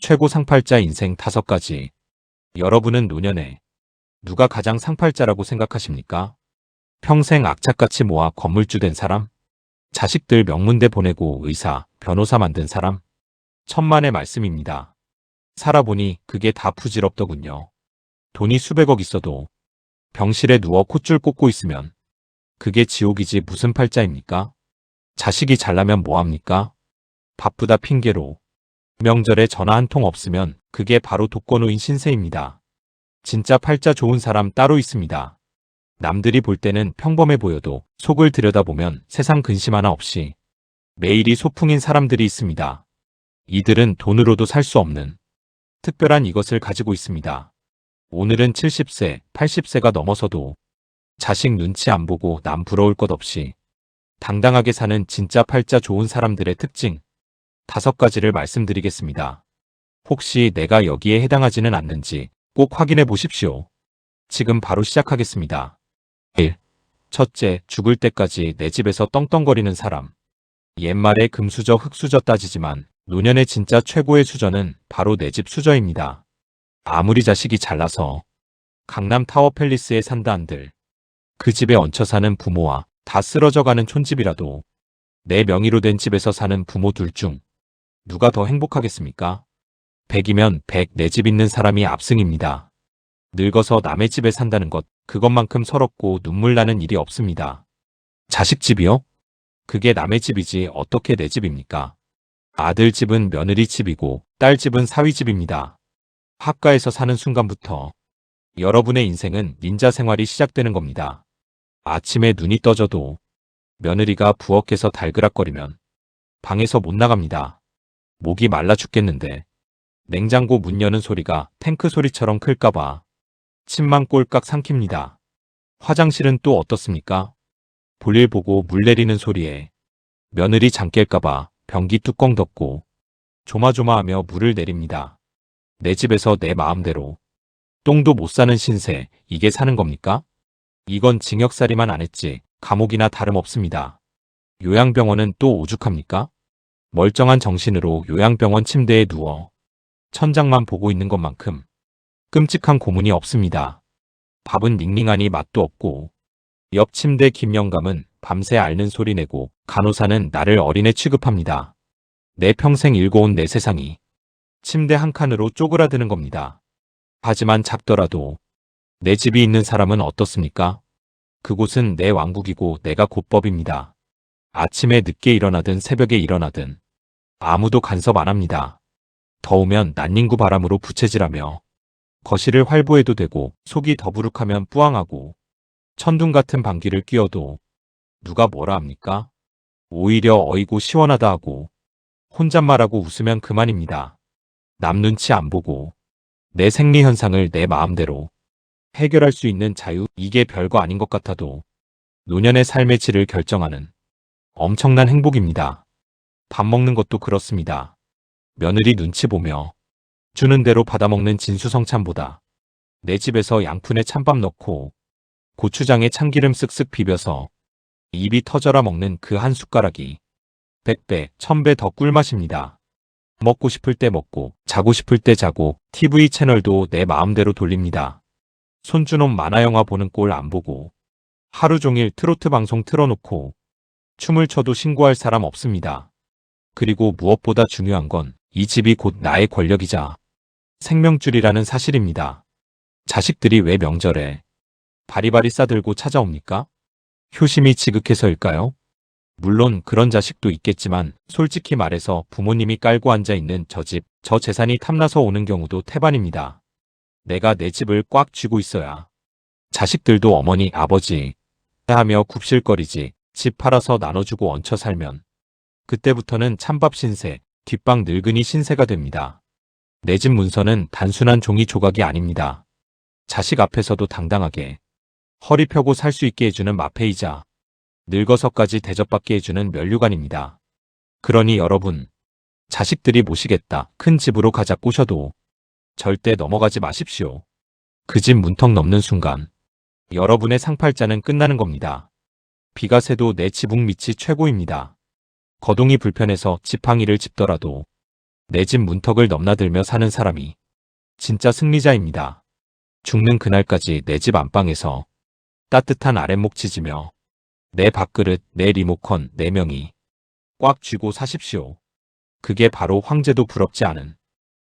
최고 상팔자 인생 5가지. 여러분은 노년에 누가 가장 상팔자라고 생각하십니까? 평생 악착같이 모아 건물주 된 사람? 자식들 명문대 보내고 의사, 변호사 만든 사람? 천만의 말씀입니다. 살아보니 그게 다 부질없더군요. 돈이 수백억 있어도 병실에 누워 콧줄 꽂고 있으면 그게 지옥이지 무슨 팔자입니까? 자식이 잘나면 뭐합니까? 바쁘다 핑계로 명절에 전화 한 통 없으면 그게 바로 독거노인 신세입니다. 진짜 팔자 좋은 사람 따로 있습니다. 남들이 볼 때는 평범해 보여도 속을 들여다보면 세상 근심 하나 없이 매일이 소풍인 사람들이 있습니다. 이들은 돈으로도 살 수 없는 특별한 이것을 가지고 있습니다. 오늘은 70세, 80세가 넘어서도 자식 눈치 안 보고 남 부러울 것 없이 당당하게 사는 진짜 팔자 좋은 사람들의 특징 5가지를 말씀드리겠습니다. 혹시 내가 여기에 해당하지는 않는지 꼭 확인해 보십시오. 지금 바로 시작하겠습니다. 1. 첫째, 죽을 때까지 내 집에서 떵떵거리는 사람. 옛말에 금수저 흙수저 따지지만 노년의 진짜 최고의 수저는 바로 내 집 수저입니다. 아무리 자식이 잘나서 강남 타워 팰리스에 산다 한들 그 집에 얹혀 사는 부모와 다 쓰러져가는 촌집이라도 내 명의로 된 집에서 사는 부모 둘 중 누가 더 행복하겠습니까? 100이면 100 내 집 있는 사람이 압승입니다. 늙어서 남의 집에 산다는 것, 그것만큼 서럽고 눈물 나는 일이 없습니다. 자식 집이요? 그게 남의 집이지 어떻게 내 집입니까? 아들 집은 며느리 집이고 딸 집은 사위 집입니다. 합가에서 사는 순간부터 여러분의 인생은 닌자 생활이 시작되는 겁니다. 아침에 눈이 떠져도 며느리가 부엌에서 달그락거리면 방에서 못 나갑니다. 목이 말라 죽겠는데 냉장고 문 여는 소리가 탱크 소리처럼 클까봐 침만 꼴깍 삼킵니다. 화장실은 또 어떻습니까? 볼일 보고 물 내리는 소리에 며느리 잠 깰까봐 변기 뚜껑 덮고 조마조마하며 물을 내립니다. 내 집에서 내 마음대로 똥도 못 싸는 신세, 이게 사는 겁니까? 이건 징역살이만 안 했지 감옥이나 다름없습니다. 요양병원은 또 오죽합니까? 멀쩡한 정신으로 요양병원 침대에 누워 천장만 보고 있는 것만큼 끔찍한 고문이 없습니다. 밥은 닝닝하니 맛도 없고 옆 침대 김영감은 밤새 앓는 소리 내고 간호사는 나를 어린애 취급합니다. 내 평생 일궈온 내 세상이 침대 한 칸으로 쪼그라드는 겁니다. 하지만 작더라도 내 집이 있는 사람은 어떻습니까? 그곳은 내 왕국이고 내가 곧 법입니다. 아침에 늦게 일어나든 새벽에 일어나든 아무도 간섭 안 합니다. 더우면 난닝구 바람으로 부채질하며 거실을 활보해도 되고 속이 더부룩하면 뿌앙하고 천둥 같은 방귀를 뀌어도 누가 뭐라 합니까? 오히려 어이고 시원하다 하고 혼잣말하고 웃으면 그만입니다. 남 눈치 안 보고 내 생리 현상을 내 마음대로 해결할 수 있는 자유, 이게 별거 아닌 것 같아도 노년의 삶의 질을 결정하는 엄청난 행복입니다. 밥 먹는 것도 그렇습니다. 며느리 눈치 보며 주는 대로 받아먹는 진수성찬보다 내 집에서 양푼에 찬밥 넣고 고추장에 참기름 쓱쓱 비벼서 입이 터져라 먹는 그 한 숟가락이 100배, 1000배 더 꿀맛입니다. 먹고 싶을 때 먹고 자고 싶을 때 자고 TV 채널도 내 마음대로 돌립니다. 손주놈 만화영화 보는 꼴 안 보고 하루 종일 트로트 방송 틀어놓고 춤을 춰도 신고할 사람 없습니다. 그리고 무엇보다 중요한 건 이 집이 곧 나의 권력이자 생명줄이라는 사실입니다. 자식들이 왜 명절에 바리바리 싸들고 찾아옵니까? 효심이 지극해서일까요? 물론 그런 자식도 있겠지만 솔직히 말해서 부모님이 깔고 앉아있는 저 집, 저 재산이 탐나서 오는 경우도 태반입니다. 내가 내 집을 꽉 쥐고 있어야 자식들도 어머니, 아버지 하며 굽실거리지 집 팔아서 나눠주고 얹혀 살면 그때부터는 찬밥 신세, 뒷방 늙은이 신세가 됩니다. 내 집 문서는 단순한 종이 조각이 아닙니다. 자식 앞에서도 당당하게 허리 펴고 살 수 있게 해주는 마패이자 늙어서까지 대접받게 해주는 면류관입니다. 그러니 여러분, 자식들이 모시겠다, 큰 집으로 가자 꼬셔도 절대 넘어가지 마십시오. 그 집 문턱 넘는 순간 여러분의 상팔자는 끝나는 겁니다. 비가 새도 내 지붕 밑이 최고입니다. 거동이 불편해서 지팡이를 짚더라도 내 집 문턱을 넘나들며 사는 사람이 진짜 승리자입니다. 죽는 그날까지 내 집 안방에서 따뜻한 아랫목 지지며 내 밥그릇, 내 리모컨, 내 명의 꽉 쥐고 사십시오. 그게 바로 황제도 부럽지 않은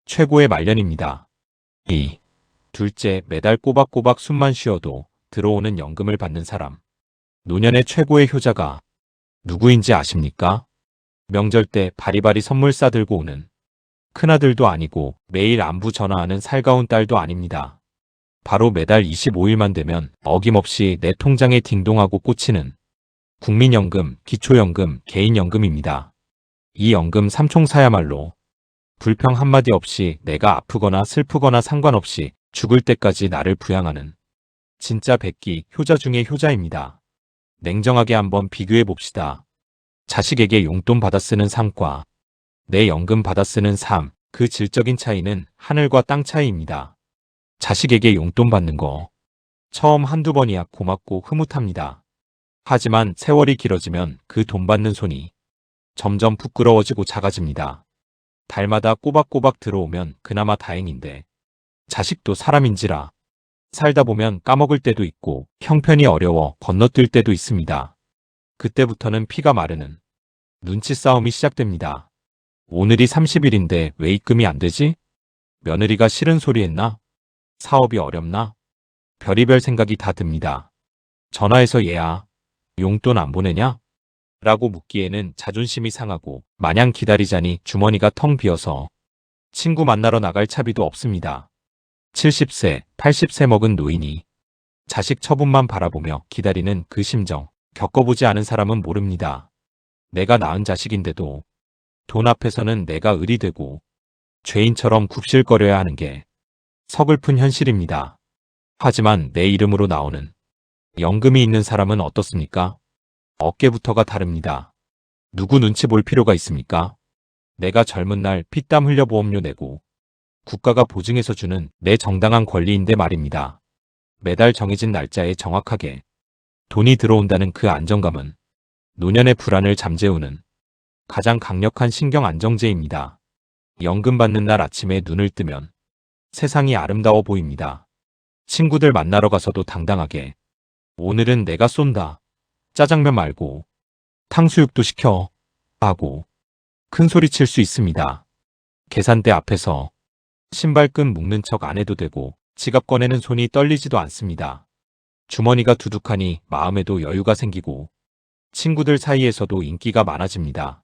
최고의 말년입니다. 2. 둘째, 매달 꼬박꼬박 숨만 쉬어도 들어오는 연금을 받는 사람. 노년의 최고의 효자가 누구인지 아십니까? 명절 때 바리바리 선물 싸들고 오는 큰아들도 아니고 매일 안부 전화하는 살가운 딸도 아닙니다. 바로 매달 25일만 되면 어김없이 내 통장에 딩동하고 꽂히는 국민연금, 기초연금, 개인연금입니다. 이 연금 삼총사야말로 불평 한마디 없이 내가 아프거나 슬프거나 상관없이 죽을 때까지 나를 부양하는 진짜 백기 효자 중의 효자입니다. 냉정하게 한번 비교해 봅시다. 자식에게 용돈 받아 쓰는 삶과 내 연금 받아 쓰는 삶, 그 질적인 차이는 하늘과 땅 차이입니다. 자식에게 용돈 받는 거 처음 한두 번이야 고맙고 흐뭇합니다. 하지만 세월이 길어지면 그 돈 받는 손이 점점 부끄러워지고 작아집니다. 달마다 꼬박꼬박 들어오면 그나마 다행인데 자식도 사람인지라 살다 보면 까먹을 때도 있고 형편이 어려워 건너뛸 때도 있습니다. 그때부터는 피가 마르는 눈치 싸움이 시작됩니다. 오늘이 30일인데 왜 입금이 안 되지? 며느리가 싫은 소리 했나? 사업이 어렵나? 별의별 생각이 다 듭니다. 전화해서 얘야, 용돈 안 보내냐? 라고 묻기에는 자존심이 상하고 마냥 기다리자니 주머니가 텅 비어서 친구 만나러 나갈 차비도 없습니다. 70세, 80세 먹은 노인이 자식 처분만 바라보며 기다리는 그 심정, 겪어보지 않은 사람은 모릅니다. 내가 낳은 자식인데도 돈 앞에서는 내가 을이 되고 죄인처럼 굽실거려야 하는 게 서글픈 현실입니다. 하지만 내 이름으로 나오는 연금이 있는 사람은 어떻습니까? 어깨부터가 다릅니다. 누구 눈치 볼 필요가 있습니까? 내가 젊은 날 피땀 흘려 보험료 내고 국가가 보증해서 주는 내 정당한 권리인데 말입니다. 매달 정해진 날짜에 정확하게 돈이 들어온다는 그 안정감은 노년의 불안을 잠재우는 가장 강력한 신경 안정제입니다. 연금 받는 날 아침에 눈을 뜨면 세상이 아름다워 보입니다. 친구들 만나러 가서도 당당하게 오늘은 내가 쏜다. 짜장면 말고 탕수육도 시켜. 하고 큰 소리 칠 수 있습니다. 계산대 앞에서 신발끈 묶는 척 안 해도 되고 지갑 꺼내는 손이 떨리지도 않습니다. 주머니가 두둑하니 마음에도 여유가 생기고 친구들 사이에서도 인기가 많아집니다.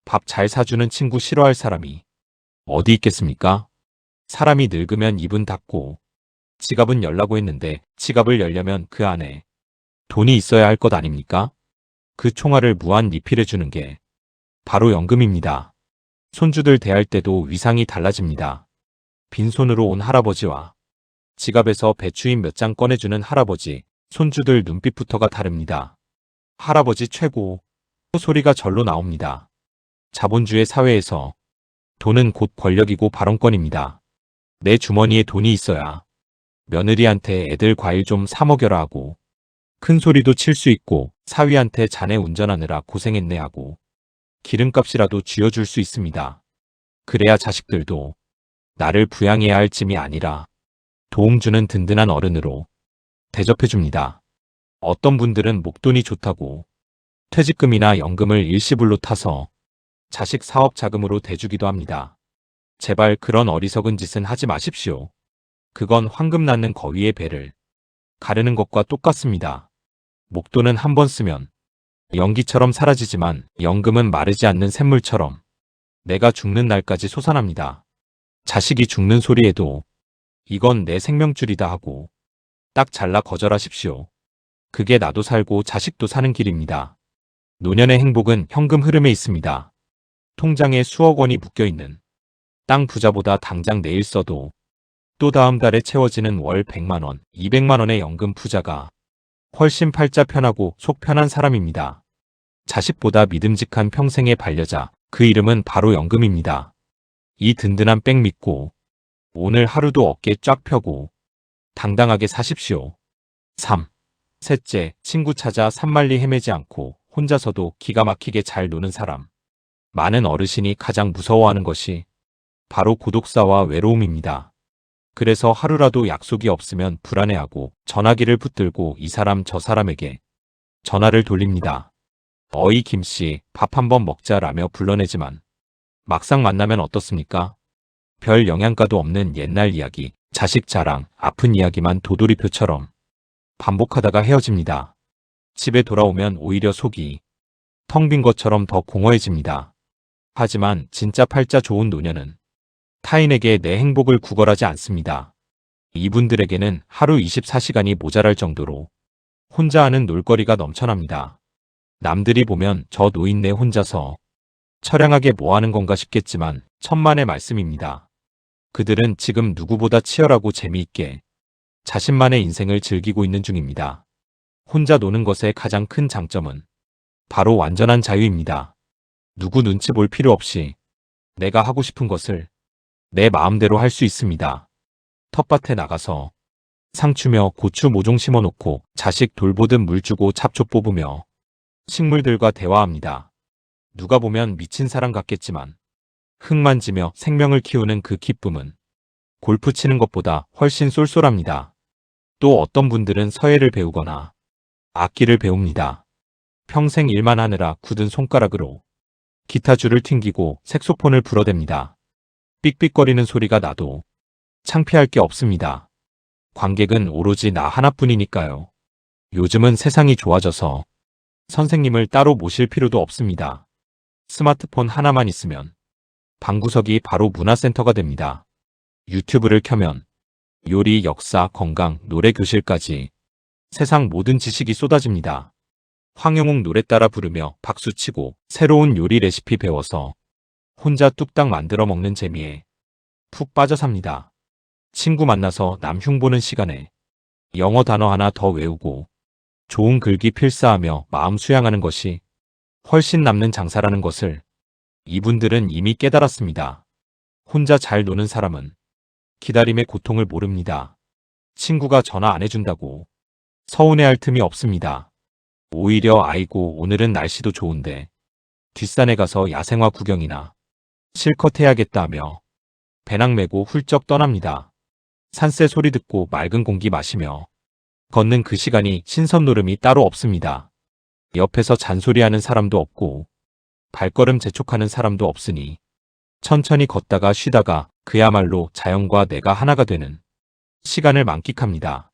밥 잘 사주는 친구 싫어할 사람이 어디 있겠습니까? 사람이 늙으면 입은 닫고 지갑은 열라고 했는데 지갑을 열려면 그 안에 돈이 있어야 할 것 아닙니까? 그 총알을 무한 리필해주는 게 바로 연금입니다. 손주들 대할 때도 위상이 달라집니다. 빈손으로 온 할아버지와 지갑에서 배추임 몇 장 꺼내주는 할아버지, 손주들 눈빛부터가 다릅니다. 할아버지 최고, 소리가 절로 나옵니다. 자본주의 사회에서 돈은 곧 권력이고 발언권입니다. 내 주머니에 돈이 있어야 며느리한테 애들 과일 좀 사 먹여라 하고 큰 소리도 칠 수 있고 사위한테 자네 운전하느라 고생했네 하고 기름값이라도 쥐어줄 수 있습니다. 그래야 자식들도 나를 부양해야 할 찜이 아니라 도움 주는 든든한 어른으로 대접해줍니다. 어떤 분들은 목돈이 좋다고 퇴직금이나 연금을 일시불로 타서 자식 사업 자금으로 대주기도 합니다. 제발 그런 어리석은 짓은 하지 마십시오. 그건 황금 낳는 거위의 배를 가르는 것과 똑같습니다. 목돈은 한 번 쓰면 연기처럼 사라지지만 연금은 마르지 않는 샘물처럼 내가 죽는 날까지 솟아납니다. 자식이 죽는 소리에도 이건 내 생명줄이다 하고 딱 잘라 거절하십시오. 그게 나도 살고 자식도 사는 길입니다. 노년의 행복은 현금 흐름에 있습니다. 통장에 수억 원이 묶여있는 땅 부자보다 당장 내일 써도 또 다음 달에 채워지는 월 100만 원, 200만 원의 연금 부자가 훨씬 팔자 편하고 속 편한 사람입니다. 자식보다 믿음직한 평생의 반려자, 그 이름은 바로 연금입니다. 이 든든한 백 믿고 오늘 하루도 어깨 쫙 펴고 당당하게 사십시오. 3. 셋째, 친구 찾아 산만리 헤매지 않고 혼자서도 기가 막히게 잘 노는 사람. 많은 어르신이 가장 무서워하는 것이 바로 고독사와 외로움입니다. 그래서 하루라도 약속이 없으면 불안해하고 전화기를 붙들고 이 사람 저 사람에게 전화를 돌립니다. 어이 김씨, 밥 한번 먹자라며 불러내지만 막상 만나면 어떻습니까? 별 영양가도 없는 옛날 이야기, 자식 자랑, 아픈 이야기만 도돌이표처럼 반복하다가 헤어집니다. 집에 돌아오면 오히려 속이 텅 빈 것처럼 더 공허해집니다. 하지만 진짜 팔자 좋은 노년은 타인에게 내 행복을 구걸하지 않습니다. 이분들에게는 하루 24시간이 모자랄 정도로 혼자 하는 놀거리가 넘쳐납니다. 남들이 보면 저 노인네 혼자서 처량하게 뭐 하는 건가 싶겠지만 천만의 말씀입니다. 그들은 지금 누구보다 치열하고 재미있게 자신만의 인생을 즐기고 있는 중입니다. 혼자 노는 것의 가장 큰 장점은 바로 완전한 자유입니다. 누구 눈치 볼 필요 없이 내가 하고 싶은 것을 내 마음대로 할 수 있습니다. 텃밭에 나가서 상추며 고추 모종 심어놓고 자식 돌보듯 물 주고 잡초 뽑으며 식물들과 대화합니다. 누가 보면 미친 사람 같겠지만 흙 만지며 생명을 키우는 그 기쁨은 골프 치는 것보다 훨씬 쏠쏠합니다. 또 어떤 분들은 서예를 배우거나 악기를 배웁니다. 평생 일만 하느라 굳은 손가락으로 기타줄을 튕기고 색소폰을 불어댑니다. 삑삑거리는 소리가 나도 창피할 게 없습니다. 관객은 오로지 나 하나뿐이니까요. 요즘은 세상이 좋아져서 선생님을 따로 모실 필요도 없습니다. 스마트폰 하나만 있으면 방구석이 바로 문화센터가 됩니다. 유튜브를 켜면 요리, 역사, 건강, 노래 교실까지 세상 모든 지식이 쏟아집니다. 황영웅 노래 따라 부르며 박수치고 새로운 요리 레시피 배워서 혼자 뚝딱 만들어 먹는 재미에 푹 빠져 삽니다. 친구 만나서 남 흉보는 시간에 영어 단어 하나 더 외우고 좋은 글귀 필사하며 마음 수양하는 것이 훨씬 남는 장사라는 것을 이분들은 이미 깨달았습니다. 혼자 잘 노는 사람은 기다림의 고통을 모릅니다. 친구가 전화 안 해준다고 서운해할 틈이 없습니다. 오히려 아이고 오늘은 날씨도 좋은데 뒷산에 가서 야생화 구경이나 실컷 해야겠다 하며 배낭 메고 훌쩍 떠납니다. 산새 소리 듣고 맑은 공기 마시며 걷는 그 시간이 신선 노름이 따로 없습니다. 옆에서 잔소리하는 사람도 없고 발걸음 재촉하는 사람도 없으니 천천히 걷다가 쉬다가 그야말로 자연과 내가 하나가 되는 시간을 만끽합니다.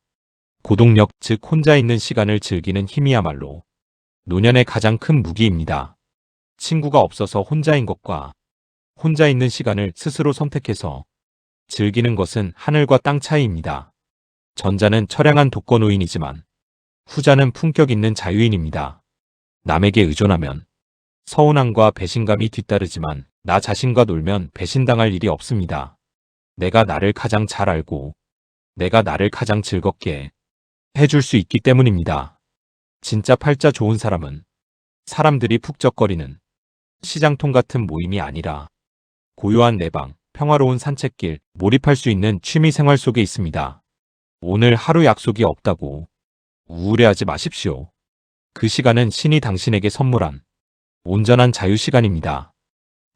고독력, 즉 혼자 있는 시간을 즐기는 힘이야말로 노년의 가장 큰 무기입니다. 친구가 없어서 혼자인 것과 혼자 있는 시간을 스스로 선택해서 즐기는 것은 하늘과 땅 차이입니다. 전자는 처량한 독거노인이지만 후자는 품격 있는 자유인입니다. 남에게 의존하면 서운함과 배신감이 뒤따르지만 나 자신과 놀면 배신당할 일이 없습니다. 내가 나를 가장 잘 알고 내가 나를 가장 즐겁게 해줄 수 있기 때문입니다. 진짜 팔자 좋은 사람은 사람들이 푹적거리는 시장통 같은 모임이 아니라 고요한 내 방, 평화로운 산책길, 몰입할 수 있는 취미 생활 속에 있습니다. 오늘 하루 약속이 없다고 우울해하지 마십시오. 그 시간은 신이 당신에게 선물한 온전한 자유 시간입니다.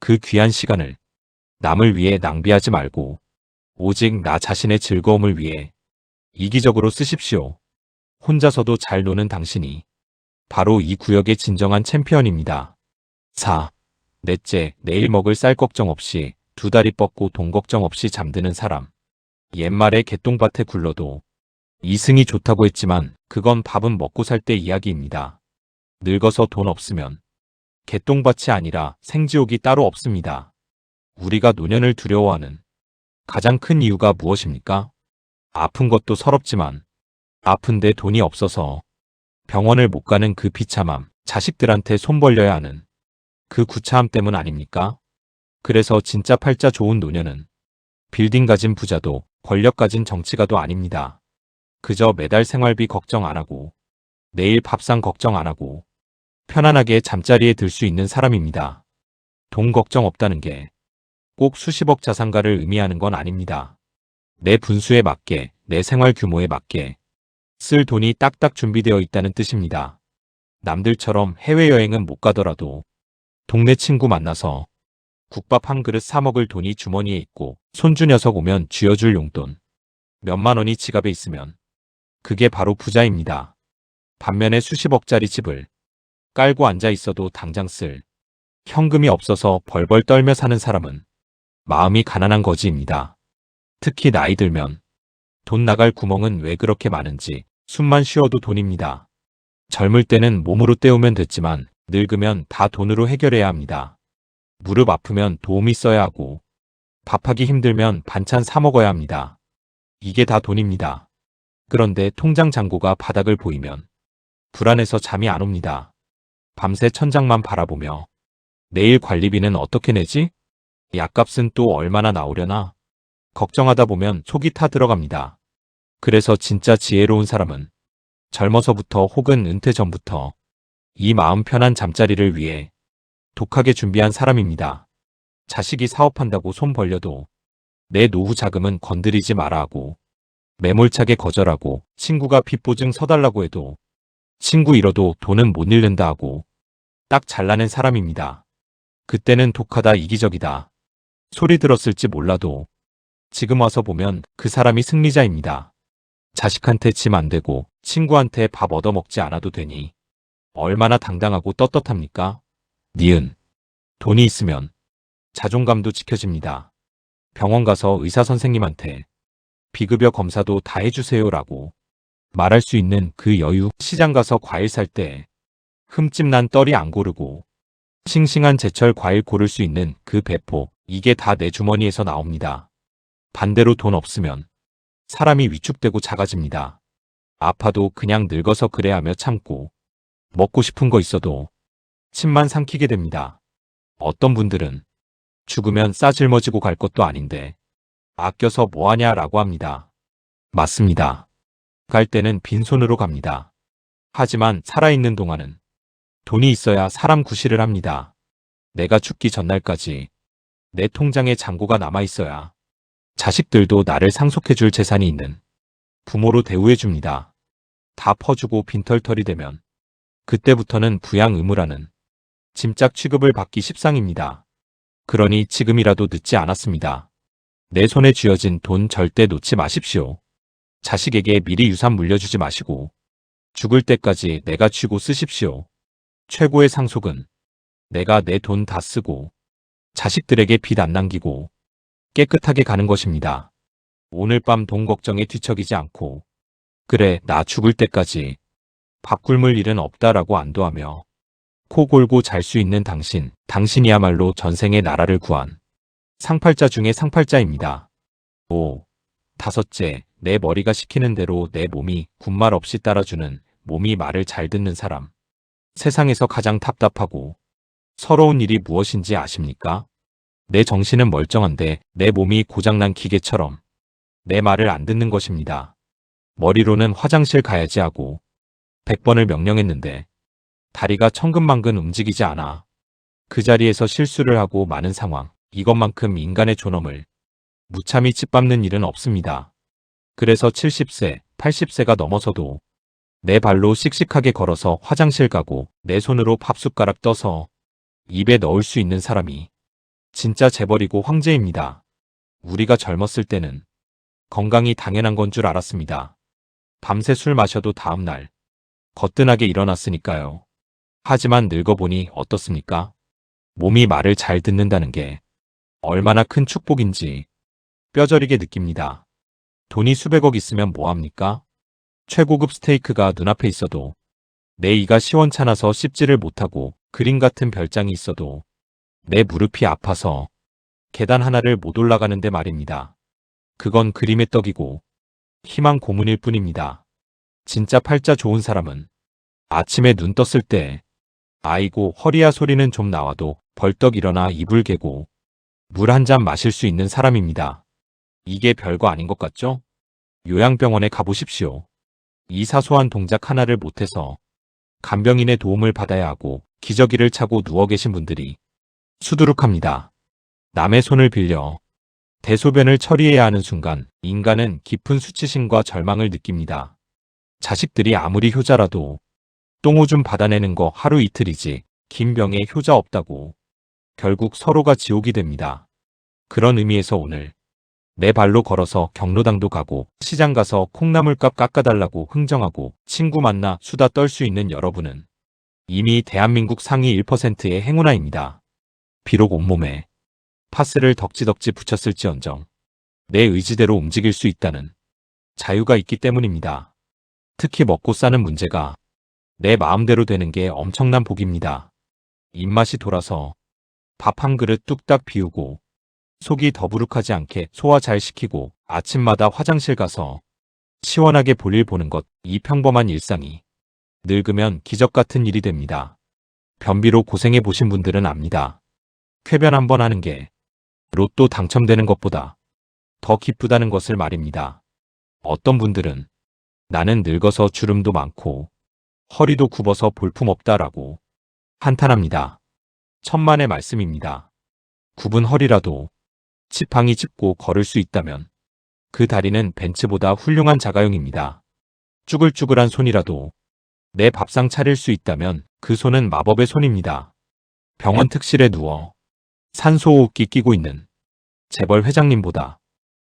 그 귀한 시간을 남을 위해 낭비하지 말고 오직 나 자신의 즐거움을 위해 이기적으로 쓰십시오. 혼자서도 잘 노는 당신이 바로 이 구역의 진정한 챔피언입니다. 4. 넷째, 내일 먹을 쌀 걱정 없이 두 다리 뻗고 돈 걱정 없이 잠드는 사람. 옛말에 개똥밭에 굴러도 이승이 좋다고 했지만 그건 밥은 먹고 살 때 이야기입니다. 늙어서 돈 없으면 개똥밭이 아니라 생지옥이 따로 없습니다. 우리가 노년을 두려워하는 가장 큰 이유가 무엇입니까? 아픈 것도 서럽지만 아픈데 돈이 없어서 병원을 못 가는 그 비참함, 자식들한테 손 벌려야 하는 그 구차함 때문 아닙니까? 그래서 진짜 팔자 좋은 노년은 빌딩 가진 부자도 권력 가진 정치가도 아닙니다. 그저 매달 생활비 걱정 안 하고 내일 밥상 걱정 안 하고 편안하게 잠자리에 들 수 있는 사람입니다. 돈 걱정 없다는 게 꼭 수십억 자산가를 의미하는 건 아닙니다. 내 분수에 맞게, 내 생활 규모에 맞게 쓸 돈이 딱딱 준비되어 있다는 뜻입니다. 남들처럼 해외여행은 못 가더라도 동네 친구 만나서 국밥 한 그릇 사 먹을 돈이 주머니에 있고 손주 녀석 오면 쥐어줄 용돈 몇만 원이 지갑에 있으면 그게 바로 부자입니다. 반면에 수십억짜리 집을 깔고 앉아 있어도 당장 쓸 현금이 없어서 벌벌 떨며 사는 사람은 마음이 가난한 거지입니다. 특히 나이 들면 돈 나갈 구멍은 왜 그렇게 많은지 숨만 쉬어도 돈입니다. 젊을 때는 몸으로 때우면 됐지만 늙으면 다 돈으로 해결해야 합니다. 무릎 아프면 도우미 써야 하고 밥하기 힘들면 반찬 사 먹어야 합니다. 이게 다 돈입니다. 그런데 통장 잔고가 바닥을 보이면 불안해서 잠이 안 옵니다. 밤새 천장만 바라보며 내일 관리비는 어떻게 내지? 약값은 또 얼마나 나오려나? 걱정하다 보면 속이 타 들어갑니다. 그래서 진짜 지혜로운 사람은 젊어서부터 혹은 은퇴 전부터 이 마음 편한 잠자리를 위해 독하게 준비한 사람입니다. 자식이 사업한다고 손 벌려도 내 노후 자금은 건드리지 마라 하고 매몰차게 거절하고 친구가 빚보증 서달라고 해도 친구 잃어도 돈은 못 잃는다 하고 딱 잘라낸 사람입니다. 그때는 독하다 이기적이다 소리 들었을지 몰라도 지금 와서 보면 그 사람이 승리자입니다. 자식한테 짐 안 되고 친구한테 밥 얻어먹지 않아도 되니 얼마나 당당하고 떳떳합니까? 니은. 돈이 있으면 자존감도 지켜집니다. 병원 가서 의사 선생님한테 비급여 검사도 다 해주세요라고 말할 수 있는 그 여유, 시장 가서 과일 살 때 흠집 난 떨이 안 고르고 싱싱한 제철 과일 고를 수 있는 그 배포, 이게 다 내 주머니에서 나옵니다. 반대로 돈 없으면 사람이 위축되고 작아집니다. 아파도 그냥 늙어서 그래 하며 참고 먹고 싶은 거 있어도 침만 삼키게 됩니다. 어떤 분들은 죽으면 싸질머지고 갈 것도 아닌데 아껴서 뭐하냐라고 합니다. 맞습니다. 갈 때는 빈손으로 갑니다. 하지만 살아있는 동안은 돈이 있어야 사람 구실을 합니다. 내가 죽기 전날까지 내 통장에 잔고가 남아있어야 자식들도 나를 상속해줄 재산이 있는 부모로 대우해줍니다. 다 퍼주고 빈털털이 되면 그때부터는 부양 의무라는 짐짝 취급을 받기 십상입니다. 그러니 지금이라도 늦지 않았습니다. 내 손에 쥐어진 돈 절대 놓지 마십시오. 자식에게 미리 유산 물려주지 마시고 죽을 때까지 내가 쥐고 쓰십시오. 최고의 상속은 내가 내 돈 다 쓰고 자식들에게 빚 안 남기고 깨끗하게 가는 것입니다. 오늘 밤 돈 걱정에 뒤척이지 않고 그래 나 죽을 때까지 밥 굶을 일은 없다라고 안도하며 코 골고 잘 수 있는 당신, 당신이야말로 전생에 나라를 구한 상팔자 중에 상팔자입니다. 5. 다섯째, 내 머리가 시키는 대로 내 몸이 군말 없이 따라주는 몸이 말을 잘 듣는 사람. 세상에서 가장 답답하고 서러운 일이 무엇인지 아십니까? 내 정신은 멀쩡한데 내 몸이 고장난 기계처럼 내 말을 안 듣는 것입니다. 머리로는 화장실 가야지 하고 100번을 명령했는데 다리가 천근만근 움직이지 않아 그 자리에서 실수를 하고 마는 상황. 이것만큼 인간의 존엄을 무참히 짓밟는 일은 없습니다. 그래서 70세, 80세가 넘어서도 내 발로 씩씩하게 걸어서 화장실 가고 내 손으로 밥숟가락 떠서 입에 넣을 수 있는 사람이 진짜 재벌이고 황제입니다. 우리가 젊었을 때는 건강이 당연한 건 줄 알았습니다. 밤새 술 마셔도 다음날 거뜬하게 일어났으니까요. 하지만 늙어보니 어떻습니까? 몸이 말을 잘 듣는다는 게 얼마나 큰 축복인지 뼈저리게 느낍니다. 돈이 수백억 있으면 뭐합니까? 최고급 스테이크가 눈앞에 있어도 내 이가 시원찮아서 씹지를 못하고 그림 같은 별장이 있어도 내 무릎이 아파서 계단 하나를 못 올라가는데 말입니다. 그건 그림의 떡이고 희망 고문일 뿐입니다. 진짜 팔자 좋은 사람은 아침에 눈 떴을 때 아이고 허리야 소리는 좀 나와도 벌떡 일어나 이불 개고 물 한 잔 마실 수 있는 사람입니다. 이게 별거 아닌 것 같죠? 요양병원에 가보십시오. 이 사소한 동작 하나를 못해서 간병인의 도움을 받아야 하고 기저귀를 차고 누워 계신 분들이 수두룩합니다. 남의 손을 빌려 대소변을 처리해야 하는 순간 인간은 깊은 수치심과 절망을 느낍니다. 자식들이 아무리 효자라도 똥오줌 받아내는 거 하루 이틀이지 긴 병에 효자 없다고 결국 서로가 지옥이 됩니다. 그런 의미에서 오늘 내 발로 걸어서 경로당도 가고 시장 가서 콩나물값 깎아달라고 흥정하고 친구 만나 수다 떨 수 있는 여러분은 이미 대한민국 상위 1%의 행운아입니다. 비록 온몸에 파스를 덕지덕지 붙였을지언정 내 의지대로 움직일 수 있다는 자유가 있기 때문입니다. 특히 먹고 사는 문제가 내 마음대로 되는 게 엄청난 복입니다. 입맛이 돌아서 밥 한 그릇 뚝딱 비우고 속이 더부룩하지 않게 소화 잘 시키고 아침마다 화장실 가서 시원하게 볼일 보는 것, 이 평범한 일상이 늙으면 기적 같은 일이 됩니다. 변비로 고생해 보신 분들은 압니다. 쾌변 한번 하는 게 로또 당첨되는 것보다 더 기쁘다는 것을 말입니다. 어떤 분들은 나는 늙어서 주름도 많고 허리도 굽어서 볼품없다라고 한탄합니다. 천만의 말씀입니다. 굽은 허리라도 지팡이 짚고 걸을 수 있다면 그 다리는 벤츠보다 훌륭한 자가용입니다. 쭈글쭈글한 손이라도 내 밥상 차릴 수 있다면 그 손은 마법의 손입니다. 병원 특실에 누워 산소호흡기 끼고 있는 재벌 회장님보다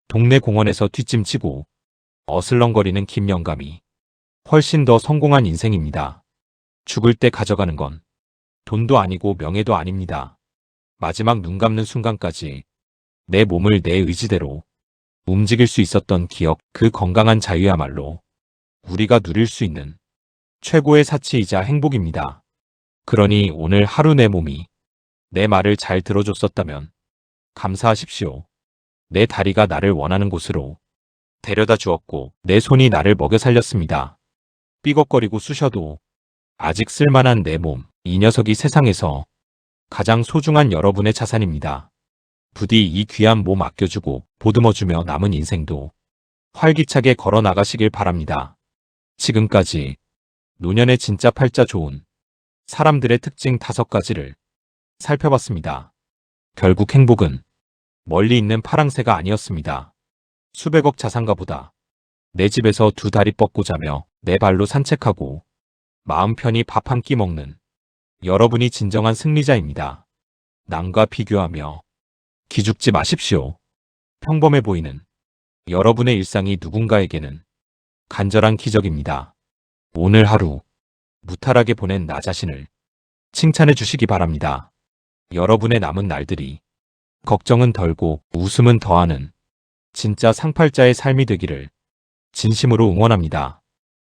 동네 공원에서 뒷짐치고 어슬렁거리는 김영감이 훨씬 더 성공한 인생입니다. 죽을 때 가져가는 건 돈도 아니고 명예도 아닙니다. 마지막 눈 감는 순간까지 내 몸을 내 의지대로 움직일 수 있었던 기억, 그 건강한 자유야말로 우리가 누릴 수 있는 최고의 사치이자 행복입니다. 그러니 오늘 하루 내 몸이 내 말을 잘 들어줬었다면 감사하십시오. 내 다리가 나를 원하는 곳으로 데려다 주었고 내 손이 나를 먹여 살렸습니다. 삐걱거리고 쑤셔도 아직 쓸만한 내 몸, 이 녀석이 세상에서 가장 소중한 여러분의 자산입니다. 부디 이 귀한 몸 아껴주고 보듬어주며 남은 인생도 활기차게 걸어 나가시길 바랍니다. 지금까지 노년의 진짜 팔자 좋은 사람들의 특징 5가지를 살펴봤습니다. 결국 행복은 멀리 있는 파랑새가 아니었습니다. 수백억 자산가보다 내 집에서 2다리 뻗고 자며 내 발로 산책하고 마음 편히 밥 한 끼 먹는 여러분이 진정한 승리자입니다. 남과 비교하며 기죽지 마십시오. 평범해 보이는 여러분의 일상이 누군가에게는 간절한 기적입니다. 오늘 하루 무탈하게 보낸 나 자신을 칭찬해 주시기 바랍니다. 여러분의 남은 날들이 걱정은 덜고 웃음은 더하는 진짜 상팔자의 삶이 되기를 진심으로 응원합니다.